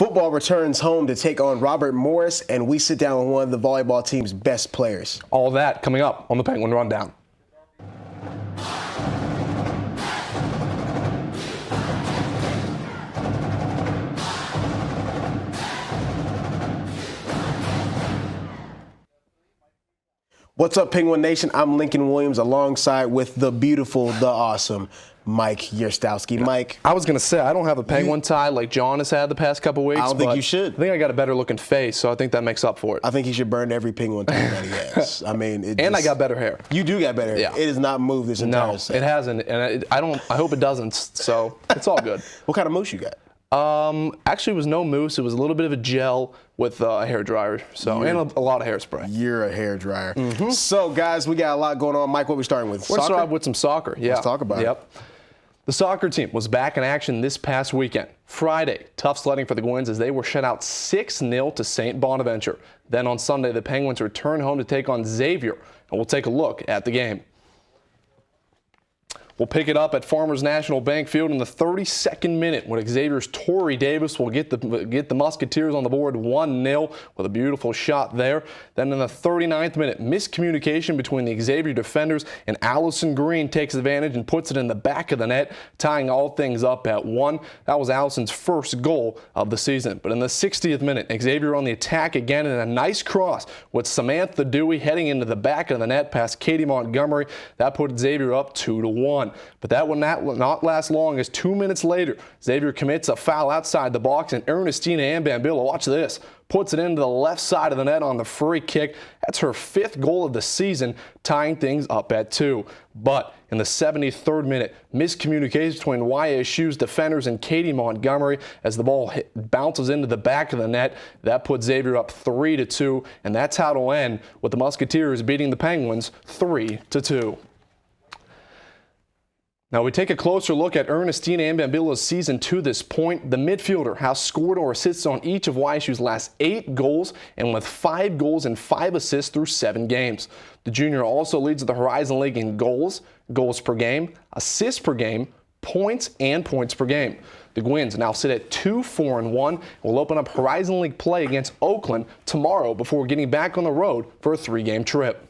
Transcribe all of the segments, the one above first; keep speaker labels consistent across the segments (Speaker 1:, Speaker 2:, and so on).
Speaker 1: Football returns home to take on Robert Morris, and we sit down with one of the volleyball team's best players.
Speaker 2: All of that coming up on the Penguin Rundown.
Speaker 1: What's up, Penguin Nation? I'm Lincoln Williams alongside with the beautiful, the awesome Mike Yerstowski. Mike.
Speaker 2: I was going to say, I don't have a Penguin tie like John has had the past couple weeks.
Speaker 1: I don't think you should.
Speaker 2: I think I got a better looking face, so I think that makes up for it.
Speaker 1: I think he should burn every Penguin tie that he has. I mean,
Speaker 2: I got better hair.
Speaker 1: You do got better hair.
Speaker 2: Yeah.
Speaker 1: It has not moved this entire set.
Speaker 2: It hasn't, and I hope it doesn't, so it's all good.
Speaker 1: What kind of mousse you got?
Speaker 2: Actually, it was no mousse. It was a little bit of a gel with a hair dryer, and a lot of hairspray.
Speaker 1: You're a hair dryer. Mm-hmm. So, guys, we got a lot going on. Mike, what are we starting with?
Speaker 2: We're starting with some soccer. Yeah.
Speaker 1: Let's talk about it.
Speaker 2: The soccer team was back in action this past weekend. Friday, tough sledding for the Gwins as they were shut out 6-0 to St. Bonaventure. Then on Sunday, the Penguins returned home to take on Xavier, and we'll take a look at the game. We'll pick it up at Farmers National Bank Field in the 32nd minute when Xavier's Tory Davis will get the Musketeers on the board 1-0 with a beautiful shot there. Then in the 39th minute, miscommunication between the Xavier defenders and Allison Green takes advantage and puts it in the back of the net, tying all things up at 1. That was Allison's first goal of the season. But in the 60th minute, Xavier on the attack again and a nice cross with Samantha Dewey heading into the back of the net past Katie Montgomery. That put Xavier up 2-1. But that will not last long as 2 minutes later, Xavier commits a foul outside the box and Ernestina Ambambilla, watch this, puts it into the left side of the net on the free kick. That's her 5th goal of the season, tying things up at 2. But in the 73rd minute, miscommunication between YSU's defenders and Katie Montgomery as the ball bounces into the back of the net. That puts Xavier up 3-2, and that's how it'll end with the Musketeers beating the Penguins 3-2. Now we take a closer look at Ernestina Ambambilla's season to this point. The midfielder has scored or assisted on each of YSU's last 8 goals and with 5 goals and 5 assists through 7 games. The junior also leads the Horizon League in goals, goals per game, assists per game, points, and points per game. The Gwins now sit at 2-4-1 and will open up Horizon League play against Oakland tomorrow before getting back on the road for a 3-game trip.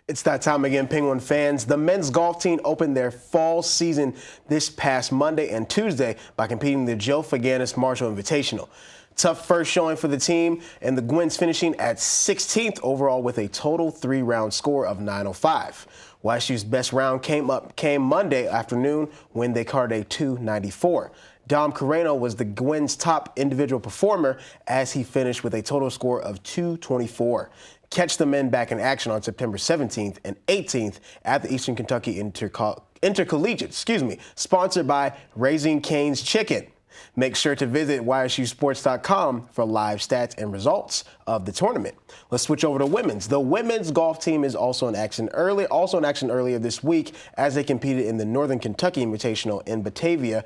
Speaker 1: It's that time again, Penguin fans. The men's golf team opened their fall season this past Monday and Tuesday by competing in the Joe Faganis Marshall Invitational. Tough first showing for the team, and the Gwins finishing at 16th overall with a total 3-round score of 905. YSU's best round came Monday afternoon when they carded a 294. Dom Carreno was the Gwins' top individual performer as he finished with a total score of 224. Catch the men back in action on September 17th and 18th at the Eastern Kentucky Intercollegiate, sponsored by Raising Cane's Chicken. Make sure to visit YSUsports.com for live stats and results of the tournament. Let's switch over to women's. The women's golf team is also in action earlier this week as they competed in the Northern Kentucky Invitational in Batavia,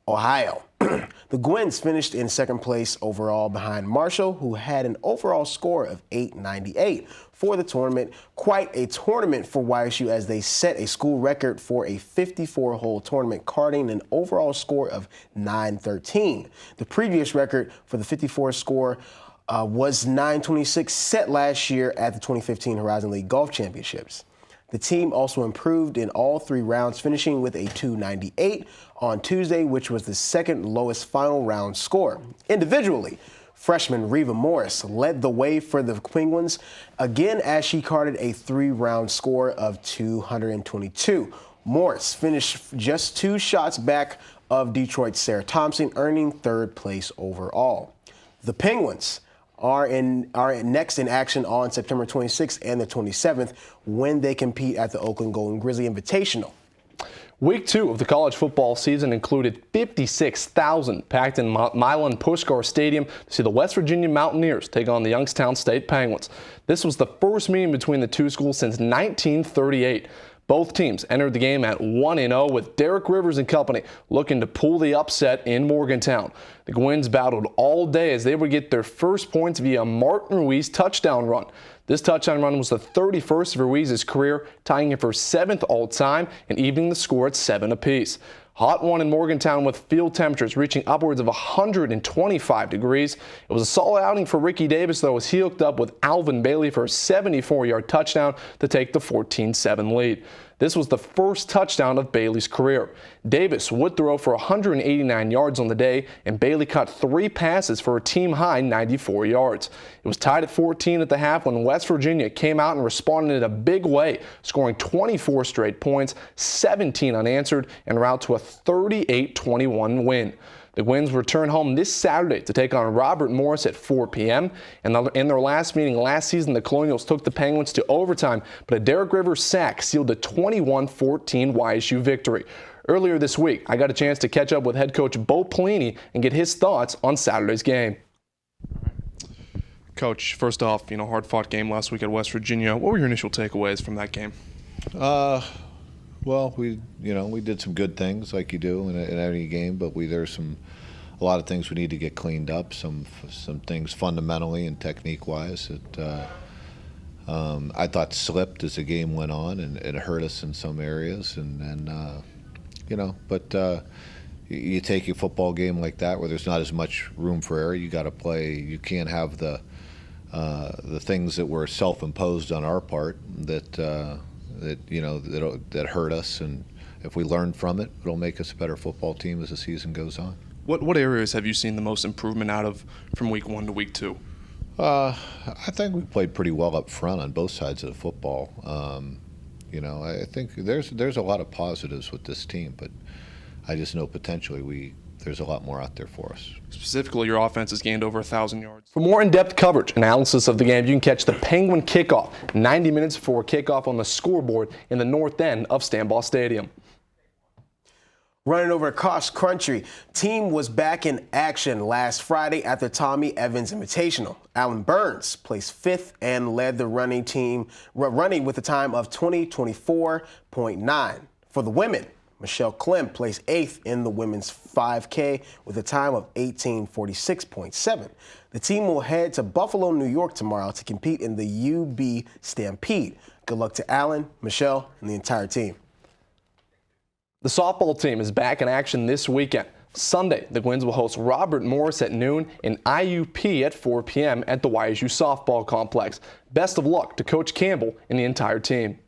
Speaker 1: Ohio. The Gwins finished in 2nd place overall behind Marshall, who had an overall score of 898 for the tournament. Quite a tournament for YSU as they set a school record for a 54-hole tournament, carding an overall score of 913. The previous record for the 54 score was 926, set last year at the 2015 Horizon League Golf Championships. The team also improved in all 3 rounds, finishing with a 298 on Tuesday, which was the 2nd lowest final round score. Individually, freshman Reva Morris led the way for the Penguins, again as she carded a 3-round score of 222. Morris finished just 2 shots back of Detroit's Sarah Thompson, earning 3rd place overall. The Penguins are next in action on September 26th and the 27th when they compete at the Oakland Golden Grizzly Invitational.
Speaker 2: Week 2 of the college football season included 56,000 packed in Milan Puskar Stadium to see the West Virginia Mountaineers take on the Youngstown State Penguins. This was the first meeting between the two schools since 1938. Both teams entered the game at 1-0 with Derek Rivers and company looking to pull the upset in Morgantown. The Gwins battled all day as they would get their first points via Martin Ruiz's touchdown run. This touchdown run was the 31st of Ruiz's career, tying it for 7th all-time and evening the score at 7 apiece. Hot one in Morgantown with field temperatures reaching upwards of 125 degrees. It was a solid outing for Ricky Davis, though, as he hooked up with Alvin Bailey for a 74-yard touchdown to take the 14-7 lead. This was the first touchdown of Bailey's career. Davis would throw for 189 yards on the day, and Bailey caught 3 passes for a team-high 94 yards. It was tied at 14 at the half when West Virginia came out and responded in a big way, scoring 24 straight points, 17 unanswered, en route to a 38-21 win. The Gwins return home this Saturday to take on Robert Morris at 4 p.m. And in their last meeting last season, the Colonials took the Penguins to overtime, but a Derek Rivers sack sealed the 21-14 YSU victory. Earlier this week, I got a chance to catch up with head coach Bo Pelini and get his thoughts on Saturday's game. Coach, first off, hard-fought game last week at West Virginia. What were your initial takeaways from that game?
Speaker 3: Well, we did some good things like you do in any game, but there's a lot of things we need to get cleaned up. Some things fundamentally and technique-wise that I thought slipped as the game went on, and it hurt us in some areas. But you take a football game like that where there's not as much room for error. You got to play. You can't have the things that were self-imposed on our part that hurt us, and if we learn from it, it'll make us a better football team as the season goes on.
Speaker 2: What areas have you seen the most improvement out of from week 1 to week 2?
Speaker 3: I think we played pretty well up front on both sides of the football. I think there's a lot of positives with this team, but I just know potentially there's a lot more out there for us.
Speaker 2: Specifically, your offense has gained over 1,000 yards. For more in-depth coverage and analysis of the game, you can catch the Penguin kickoff 90 minutes before kickoff on the scoreboard in the north end of Stambaugh Stadium.
Speaker 1: Running over cross country, team was back in action last Friday at the Tommy Evans Invitational. Alan Burns placed 5th and led the running with a time of 20:24.9. For the women, Michelle Clem placed 8th in the women's 5K with a time of 18:46.7. The team will head to Buffalo, New York tomorrow to compete in the UB Stampede. Good luck to Alan, Michelle, and the entire team.
Speaker 2: The softball team is back in action this weekend. Sunday, the Gwins will host Robert Morris at noon and IUP at 4 p.m. at the YSU softball complex. Best of luck to Coach Campbell and the entire team.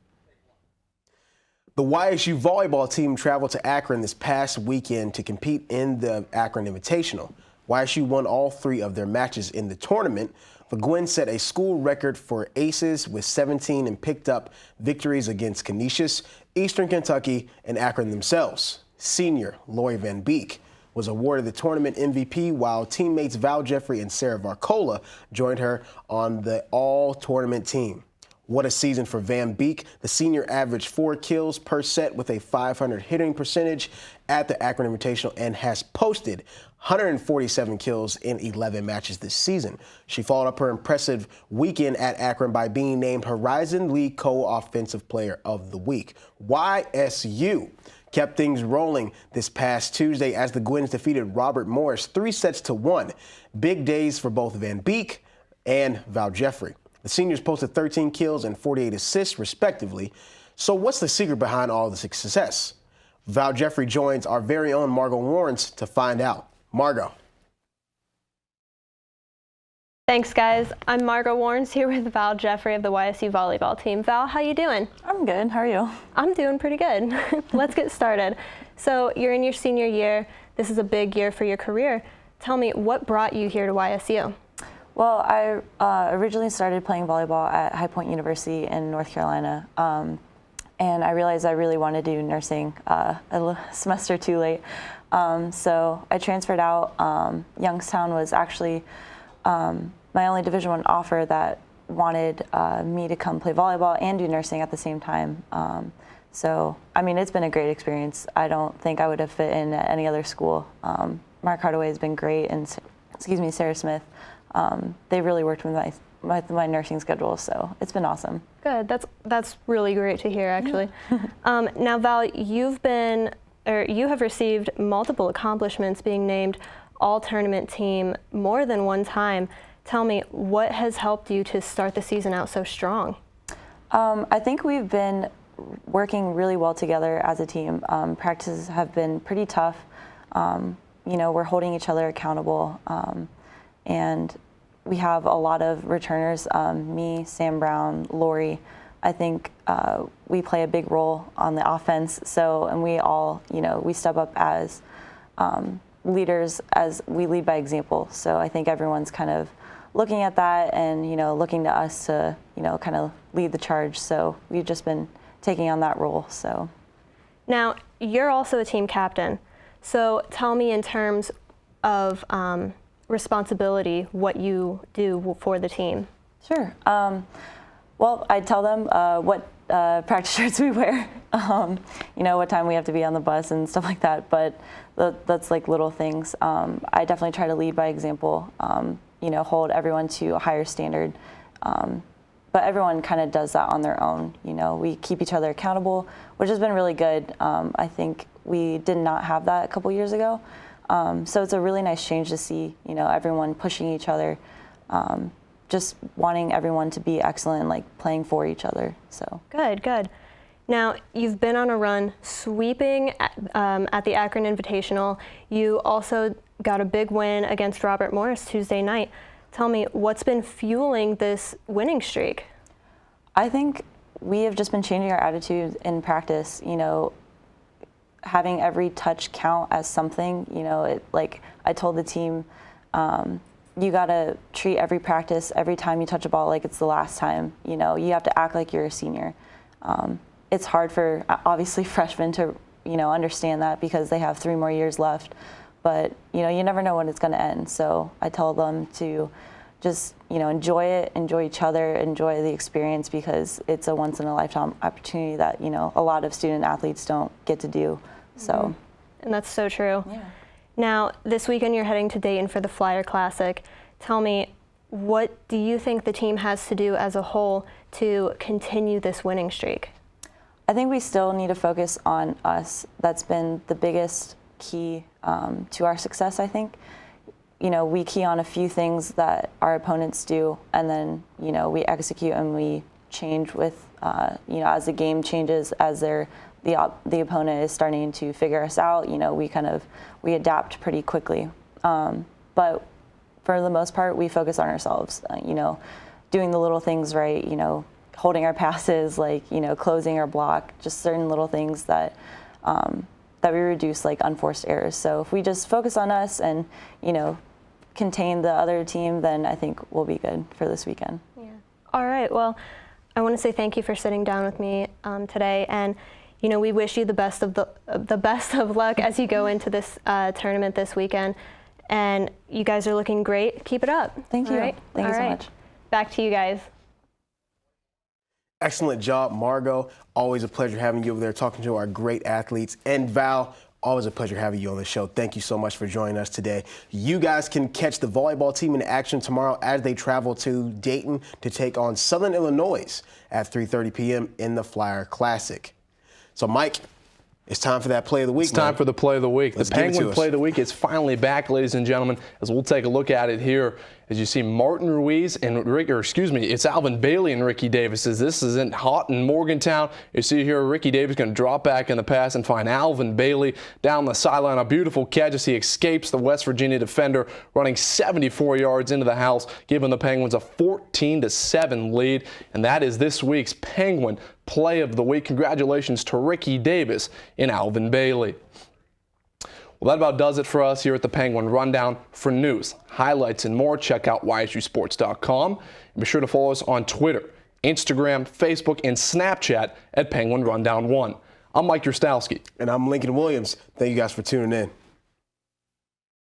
Speaker 1: The YSU volleyball team traveled to Akron this past weekend to compete in the Akron Invitational. YSU won all 3 of their matches in the tournament. The Gwins set a school record for aces with 17 and picked up victories against Canisius, Eastern Kentucky, and Akron themselves. Senior Lori Van Beek was awarded the tournament MVP, while teammates Val Jeffrey and Sarah Varcola joined her on the all-tournament team. What a season for Van Beek. The senior averaged 4 kills per set with a .500 hitting percentage at the Akron Invitational and has posted 147 kills in 11 matches this season. She followed up her impressive weekend at Akron by being named Horizon League Co-Offensive Player of the Week. YSU kept things rolling this past Tuesday as the Gwins defeated Robert Morris 3-1. Big days for both Van Beek and Val Jeffrey. The seniors posted 13 kills and 48 assists, respectively. So what's the secret behind all the success? Val Jeffrey joins our very own Margot Warrens to find out. Margot.
Speaker 4: Thanks, guys. I'm Margot Warrens here with Val Jeffrey of the YSU volleyball team. Val, how you doing?
Speaker 5: I'm good. How are you?
Speaker 4: I'm doing pretty good. Let's get started. So you're in your senior year. This is a big year for your career. Tell me, what brought you here to YSU?
Speaker 5: Well, I originally started playing volleyball at High Point University in North Carolina, and I realized I really wanted to do nursing a semester too late. So I transferred out. Youngstown was actually my only Division I offer that wanted me to come play volleyball and do nursing at the same time. So, I mean, it's been a great experience. I don't think I would have fit in at any other school. Mark Hardaway has been great, and Sarah Smith. They really worked with my nursing schedule, so it's been awesome.
Speaker 4: Good. That's really great to hear, actually. Now, Val, you have received multiple accomplishments, being named all-tournament team more than one time. Tell me, what has helped you to start the season out so strong?
Speaker 5: I think we've been working really well together as a team. Practices have been pretty tough. We're holding each other accountable, and we have a lot of returners. Me, Sam Brown, Lori. I think we play a big role on the offense. And we all, we step up as leaders, as we lead by example. So I think everyone's kind of looking at that and, looking to us to, kind of lead the charge. So we've just been taking on that role. So
Speaker 4: now you're also a team captain. So tell me, in terms of responsibility, what you do for the team.
Speaker 5: Sure. Well, I tell them what practice shirts we wear, what time we have to be on the bus and stuff like that. But that's like little things. I definitely try to lead by example, hold everyone to a higher standard. But everyone kind of does that on their own. We keep each other accountable, which has been really good. I think we did not have that a couple years ago. So it's a really nice change to see, everyone pushing each other, just wanting everyone to be excellent, like playing for each other. So
Speaker 4: Good. Now, you've been on a run sweeping at the Akron Invitational. You also got a big win against Robert Morris Tuesday night. Tell me, what's been fueling this winning streak?
Speaker 5: I think we have just been changing our attitude in practice, having every touch count as something, like I told the team, you got to treat every practice, every time you touch a ball like it's the last time. You have to act like you're a senior. It's hard for, obviously, freshmen to, understand that because they have 3 more years left. But, you never know when it's going to end. So I tell them to just, enjoy it, enjoy each other, enjoy the experience, because it's a once-in-a-lifetime opportunity that, a lot of student athletes don't get to do. So,
Speaker 4: and that's so true.
Speaker 5: Yeah.
Speaker 4: Now, this weekend you're heading to Dayton for the Flyer Classic. Tell me, what do you think the team has to do as a whole to continue this winning streak?
Speaker 5: I think we still need to focus on us. That's been the biggest key to our success, I think. We key on a few things that our opponents do, and then, we execute and we change with, as the game changes, as the opponent is starting to figure us out, we adapt pretty quickly. But for the most part, we focus on ourselves, doing the little things right, holding our passes, closing our block, just certain little things that we reduce, like unforced errors. So if we just focus on us and, contain the other team, then I think we'll be good for this weekend.
Speaker 4: Yeah. All right. Well, I want to say thank you for sitting down with me today, and we wish you the best of luck as you go into this tournament this weekend. And you guys are looking great. Keep it up.
Speaker 5: Thank you.
Speaker 4: All right?
Speaker 5: Thank you so much.
Speaker 4: Back to you guys.
Speaker 1: Excellent job, Margot. Always a pleasure having you over there talking to our great athletes. And Val, always a pleasure having you on the show. Thank you so much for joining us today. You guys can catch the volleyball team in action tomorrow as they travel to Dayton to take on Southern Illinois at 3:30 p.m. in the Flyer Classic. So, Mike, it's time for that play of the week.
Speaker 2: It's time for the play of the week. The Penguin play of the week is finally back, ladies and gentlemen, as we'll take a look at it here. As you see, Martin Ruiz and it's Alvin Bailey and Ricky Davis. This isn't hot in Morgantown. You see here, Ricky Davis going to drop back in the pass and find Alvin Bailey down the sideline. A beautiful catch as he escapes the West Virginia defender, running 74 yards into the house, giving the Penguins a 14-7 lead. And that is this week's Penguin play of the week. Congratulations to Ricky Davis and Alvin Bailey. Well, that about does it for us here at the Penguin Rundown. For news, highlights, and more, check out YSUsports.com. And be sure to follow us on Twitter, Instagram, Facebook, and Snapchat at Penguin Rundown 1. I'm Mike Drostowski.
Speaker 1: And I'm Lincoln Williams. Thank you guys for tuning in.